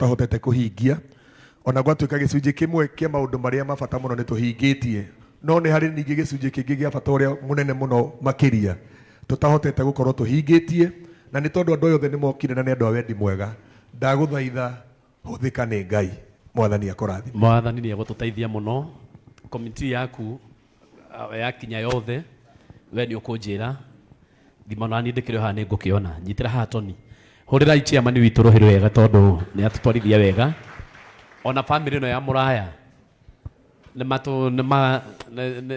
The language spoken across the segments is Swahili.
tutahotete kuhingia ona gwatuika gicunji kimwe kia maundu maria mabata muno ni tuhingitie no ni hari ningi gicunji kingi gia bata uria munene muno makiria tutahotete gukorwo tuhingitie na ni tondu andu yothe ni mokire na ni andu a wendi mwega ndaguthaitha huthika ni Ngai mwathani akurathime mwathani ni agututeithia muno komiti yaku yakinya yothe we ni ukunjira thimana ni ndikire ha ni ngukiona nyitira ha Tony hurira ichia ni witu ruhiru wega tondu ni atutwarithia wega ona family no ya muraya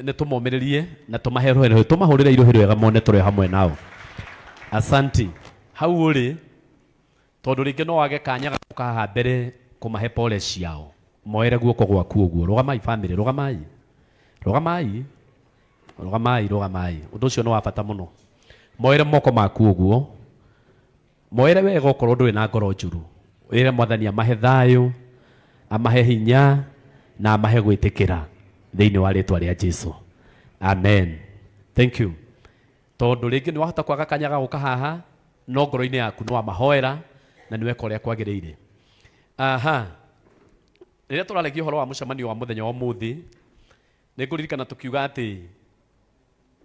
ne tumomiririe na tumahe ruhiru tumahurira iruhiru wega mone turi hamwe nao asanti hau uri tondu ringi no wage kanya gakuka mbere kumahe pole ciao moere guoko gwaku uguo rugamai family rugamai undu ucio no wa bata muno moere moko maku uguo moere wega ukorwo nduri na ngoro njuru wire mwathani amahe thayu amahe hinya na amahe gwitikira thiini wa ritwa ria Jesu amen thank you tondu ringi ni wahota kwaga kanya gaguka haha no ngoro-ini yaku no amahoera na niwe koria kwagiriire aha riria turaregia uhoro wa mucemanio wa muthenya wa muthi ni nguririkana tukiuga ati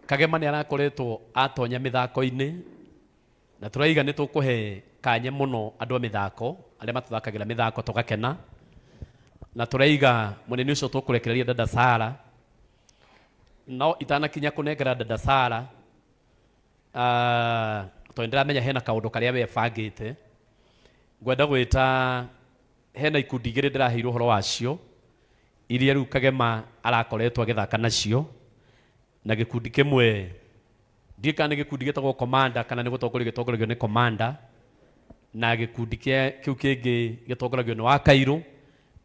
Kagema ni arakoretwo atonya mithako-ini na turaiga ni tukuhe kanya muno andu a mithako aria matuthakagira mithako tugakena na turaiga munene ucio tukurekereria dada Sara no itanakinya kunengera dada Sara to ndiramenya hena kaundu karia we bangite ngwenda gwita hena ikundi igiri ndiraheirwo horo wacio iria riu Kagema arakoretwo agithaka nacio na gikundi kimwe ndikana gikundi gitagwo commander kana ni gitongoragio ni commander na gikundi kiu kingi gitongoragio ni wa Kairu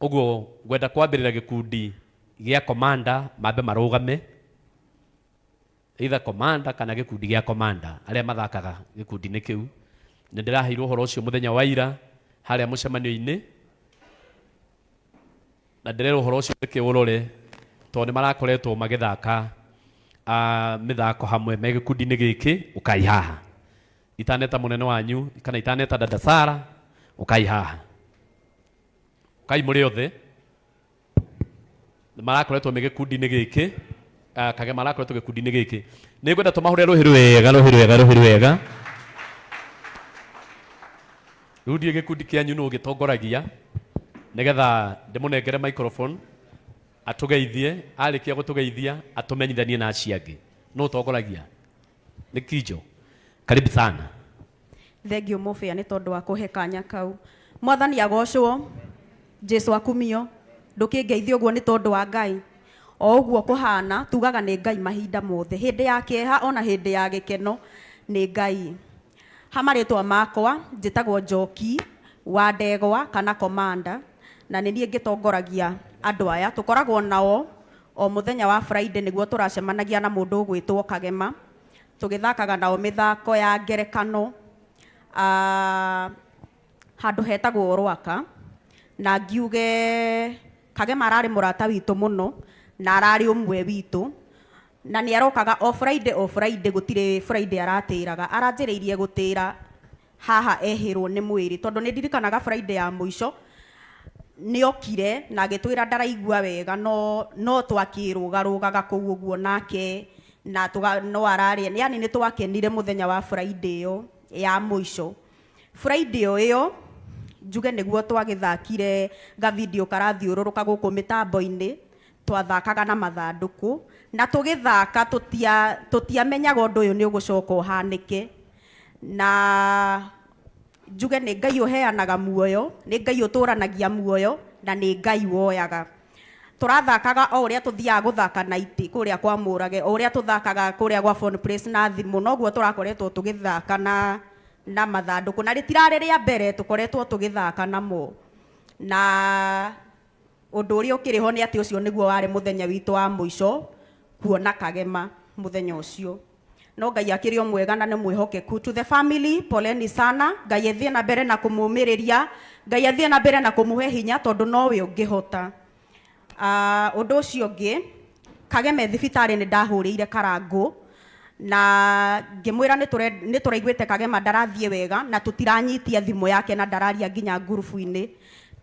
uguo ngwenda kwambirira gikundi gia commander mambe marugame either commander kana gikundi gia commander aria mathakaga gikundi-ini kiu ni ndiraheirwo horo ucio muthenya wa ira haria mucemanio-ini na ndirero horo ucio kiurore to ni marakoretwo magithaka mithako hamwe me gikundi-ini giki ukai haha itaneta munene wanyu kana itaneta dada Sara ukai haha ukai muri othe marakoretwo me gikundi-ini giki Kagema marakoretwo gikundi-ini giki ni ngwenda tumahure ruhiru wega rudi gikundi kianyu no gitongoragia nigetha ndimunengere microphone atugeithie arikia gutugeithia atumenyithanie na aciangi no tongoragia ni Kijo karibu sana thengio mufia ni tondu wa kuhe kanya kau mwathani agocwo Jesu akumio ndukingeithio guo ni tondu wa Ngai o uguo kuhana tugaga ni Ngai mahinda mothe hindi ya kieha ona hindi ya gikeno ni Ngai hamaritwa makwa njitagwo Njoki wa Ndegwa kana commander na ni nie ngitongoragia andu aya tukoragwo nao o muthenya wa Friday niguo turacemanagia na mundu ugwitwo Kagema tugithakaga nao mithako ya ngerekano handu hetagwo Rwaka na ngiuge Kagema arari murata witu muno na arari umwe witu na ni arokaga o Friday gutire Friday aratiraga aranjiriirie gutira haha ehirwo ni mwiri tondu ni ndirikanaga Friday ya muico ni okire na agitwira ndaraigua wega no twakirugarugaga kuu uguo nake na no arari yani ni twakenire muthenya wa Friday yo ya muico Friday yo njuge niguo twagithakire ga video karathiururuka guku mitambo-ini twathakaga na mathanduku na tugithaka tutiamenyaga undu uyu ni ugucoka uhanike na njuge ni Ngai uheanaga muoyo ni Ngai uturanagia muoyo na ni Ngai woyaga turathakaga o uria tuthiaga guthaka naiti kuria kwa Murage o uria tuthakaga kuria gwa Phone Place na thimu noguo turakoretwo tugithaka na mathanduku na ritirari ria mbere tukoretwo tugithaka namo na undu uria ukiriho ni ati ucio niguo wari muthenya witu wa muico kuona Kagema muthenya ucio no Ngai akirio mwega na ni mwihokeku to the family poleni sana Ngai ethie na mbere na kumumiriria Ngai ethie na mbere na kumuhe hinya tondu nowe ungihota undu ucio ngi Kagema thibitari ni ndahurire karangu na ngimwira ni turaiguite Kagema ndarathie wega na tutiranyitia thimu yake na ndararia nginya ngurubu-ini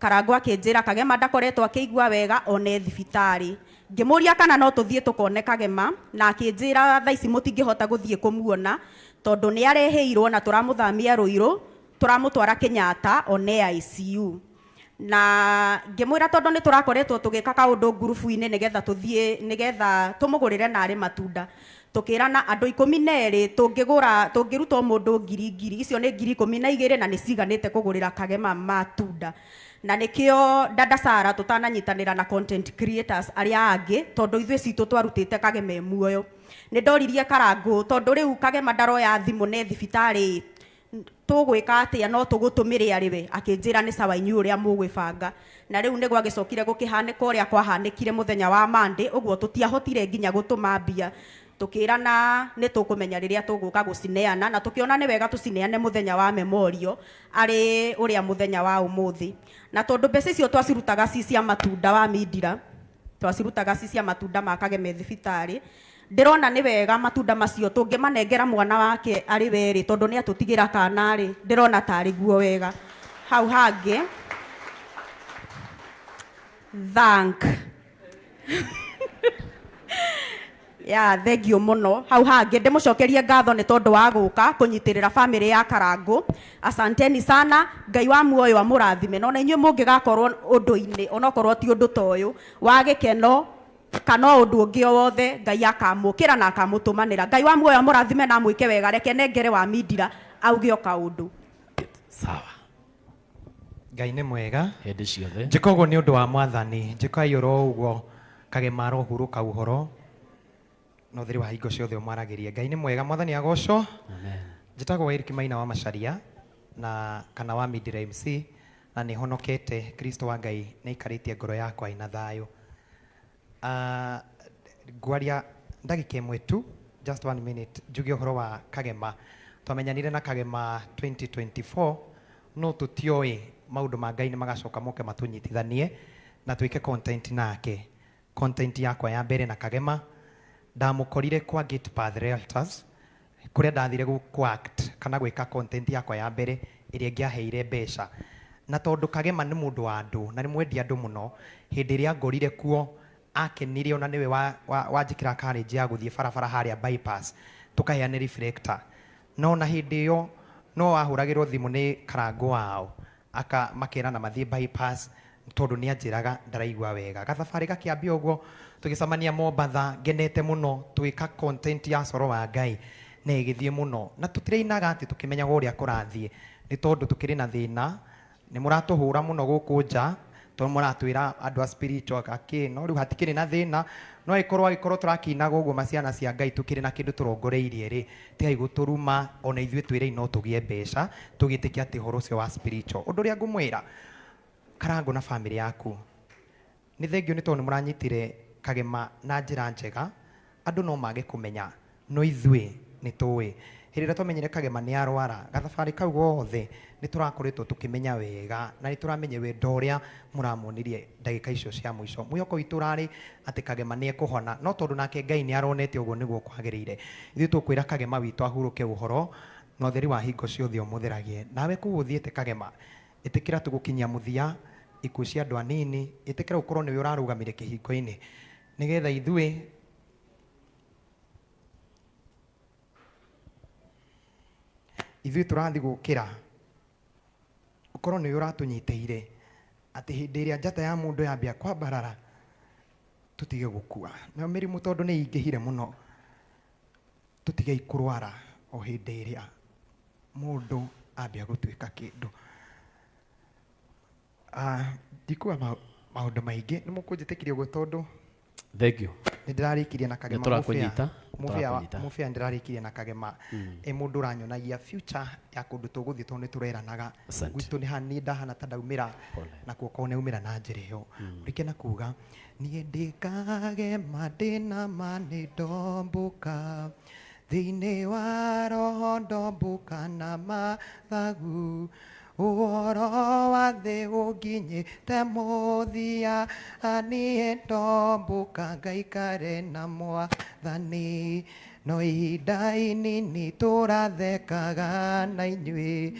Karango akinjira Kagema ndakoretwo akĩigua wega one thibitari. Ngimuria kana no tuthie tukone Kagema na akinjira thaa ici mutingihota guthie kumuona tondu ni areheirwo na turamuthamia Ruiru turamutwara Kenyatta one ICU. Na ngimwira tondu ni turakoretwo tugika kaundu ngurubu-ini nigetha tumugurire nari matunda tukirana andu 12 tungirutwo mundu 1,000 icio ni 12,000 na niciganite kugurira Kagema matunda. Na nikio dada Sara tutananyitanira na content creators aria angi tondu ithuĩ citu twarutite Kagema muoyo. Ni ndoririe Karangu tondu riu Kagema ndaroya thimu ne thibitari tugwika atia no tugutumire ariwe akinjira ni sawa inyu uria mugwibanga. Na riu ni gwagicokire gukihanika uria kwahanikire muthenya wa Monday uguo tutiahotire nginya gutuma mbia tukirana ni tukumenya riria tuguka gucineana na tukiona ni wega tucineane muthenya wa Memorial ari uria muthenya wa umuthi. Na tondu mbeca icio twacirutaga cia matunda wa Midira twacirutaga cia matunda ma Kagema thibitari ndirona ni wega matunda macio tungimanengera mwana wake ari weri tondu ni atutigira kana ri ndirona tari guo wega hau hangi thank thank you muno hau hangi ndimucokerie ngatho ni tondu wa guka kunyitirira family ya Karangu. Asanteni sana, Ngai wa muoyo wa murathime nona inyuĩ mungigakorwo undu-ini onokorwo ti undu toyu wa gikeno kana undu ungi wothe Ngai akamukira na akamutumanira. Ngai wa muoyo wa murathime na mwike wega reke nengere wa Midira auge o kaundu sawa. Ngai ni mwega Hindi ciothe njikogo ni undu wa mwathani njikai oro uguo Kagema arohuruka uhoro no thiri wa hingo ciothe umaragirie. Ngai ni mwega, mwathani agocwo. amen. Njitagwo Eric Maina wa Macharia na kana wa Midira MC na ni honokete. Kristo wa Ngai ni ikaritie ngoro yakwa ina thayo. Gwaria ndagika imwe tu, just 1 minute, njuge uhoro wa Kagema. Twamenyanire na Kagema 2024 no tutioi maundu ma Ngai ni magacoka moke matunyitithanie na twike content nake. Content yakwa ya mbere na Kagema ndamukorire kwa Gate Path Realtors kuria ndathire ku act kana gwika content yakwa ya mbere iria ngiaheire mbeca. Na tondu Kagema ni mundu wa andu na ni mwendi andu muno, hindi iria ngorire kuo akenire ona niwe wanjikira courage ya guthie barabara haria bypass tukaheane reflector. No na hindi iyo no ahuragirwo thimu ni Karangu wao aka makira na mathie bypass tondu ni anjiraga ndaraigua wega. Gathabari gakiambia uguo tugicamania Mombatha ngenete muno twika content ya coro wa Ngai na igithie muno na tutirainaga ati tukimenya uria kurathie ni tondu tukiri na thina ni muratuhura muno guku nja tondu muratwira andu a spiritual aki no riu hatikiri na thina no ikorwo turakinaga uguo maciana cia Ngai tukiri na kindu turongoreirie ri tigai guturuma ona ithue twire no tugie mbeca tugitikia ati horo cio wa spiritual. Undu ria ngumwira Karangu na family yaku ni thengio ni tondu muranyitire Kagema na njira njega. Andu no mage kumenya no ithue ni tuwi hirira tumenyire Kagema ni arwara gathabari kau gothe ni turakoretwo tukimenya wega na ni turamenye wendo uria muramonirie ndagika icio cia mwico. Mwihoko witu rari ati Kagema ni ekuhona no tondu nake Ngai ni aronete uguo niguo kwagirire. Ithu tukwira Kagema witu ahuruke uhoro no theri wa hingo ciothe umutheragie. Nawe kuuthiete Kagema itikira tugukinyia muthia ikuũ cia andu anini itikira ukorwo niwe urarugamire kihingo-ini nigetha ithue turathi gukira ukorwo niwe uratunyiteire ati hindi iria njata ya mundu yambia kwambarara tutige gukua na mirimu tondu ni ingihire muno tutige ikurwara o hindi iria mundu ambia gutwika kindu. Ndikua maundu maingi ni mukunjitikiria uguo tondu thank you ni ndirarikirie na Kagema mufia ndirarikirie na Kagema mundu uranyonagia future ya kundu tuguthie tondu tureranaga gwitu ni hani ndahana ta ndaumira na kuoko ne umira na njira iyo rike na kuga nie ndi Kagema ndina mani ndombuka thiini wa roho ndombuka na mathagu uhoro wa thi unginyite muthia nie ndombuka ngaikare na mwathani no ihinda inini tũrathekaga na inyuĩ,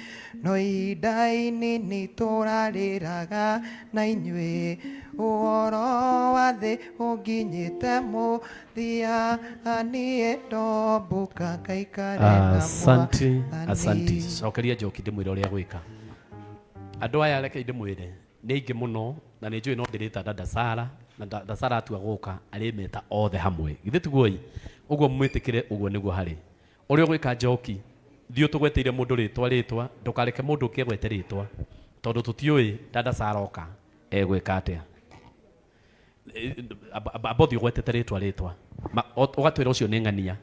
no ihinda inini tũrarĩraga na inyuĩ, ũhoro wa thĩ ũnginyĩte mũthia, niĩ ndombũka ngaikare na Asante, Mwathani. asante. Cokeria njoki ndĩmwĩre ũrĩa gwĩka. Andũ aya reke ndĩmwĩre nĩ aingĩ mũno na nĩ njũĩ no ndĩrĩta Dada Sara na Dada Sara atua gũka arĩmeta othe hamwe. Githĩ tiguo ũguo mwĩtĩkĩre ũguo nĩguo harĩ. Ũrĩa gwĩka njoki thiĩ tũgweteire mũndũ rĩtwa ndũkareke mũndũ ũkĩgwete rĩtwa tondũ tũtiũĩ Dada Sara oka egwĩka atĩa. Abothi ũgwetete rĩtwa ũgatwĩra ũcio nĩ ng'ania.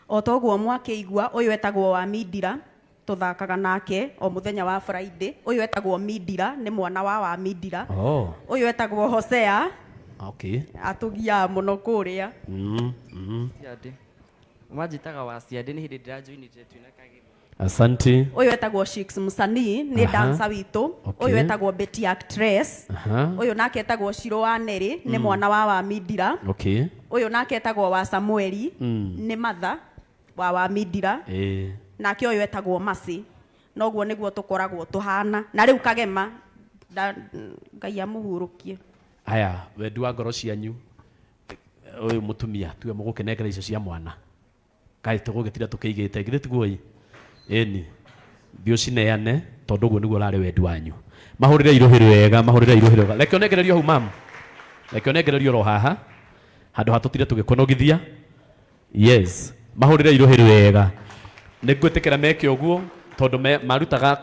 O toguo mwakĩigua ũyũ etagwo wa Mindira, tũthakaga nake o mũthenya wa Friday. Ũyũ etagwo Mindira, nĩ mwana wa Mindira. Ũyũ etagwo Hosea. Okay. Atũgiaga mũno kũrĩa. Ciande. Wanjĩtaga wa ciande nĩ hĩndĩ ndĩrajoinire twĩna Kagema. Asante. Ũyũ etagwo Shix Msanii, nĩ dancer witũ. Ũyũ etagwo Betty Actress. Ũyũ nake etagwo Shiro wa Neri, nĩ mwana wa Mindira. Okay. Ũyũ nake etagwo wa Samueli, nĩ mother wa Mindira. Nake ũyũ etagwo Masi. Noguo nĩguo tũkoragwo tũhana. Na rĩu Kagema Ngai amũhurũkie. Aya, wendi wa ngoro cianyu ũyũ mũtumia tuwe mũgũkenengera icio cia mwana. Kaĩ tũgũgĩtira tũkĩigĩte githĩ tiguo ĩni thiũ cineane tondũ ũguo nĩguo ũrarĩ wendi wanyu. Mahũrĩre irohĩro wega, mahũrĩre irohĩro wega. Reke onengererio hau mam. Reke onengererio ro haha handũ hatũtire tũgĩkonogithia. Yes, mahũrĩre irohĩro wega. Nĩngwĩtĩkĩra meke ũguo tondũ marutaga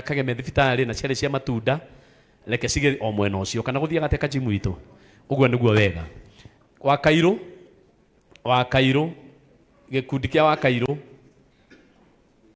Kageme thibitarĩ na ciarĩ cia matunda. Reke sige o mwena ũcio kana gũthiĩ gateka jimu itũ. Ũguo nĩguo wega. Wa Kairũ gĩkundi kĩa wa Kairũ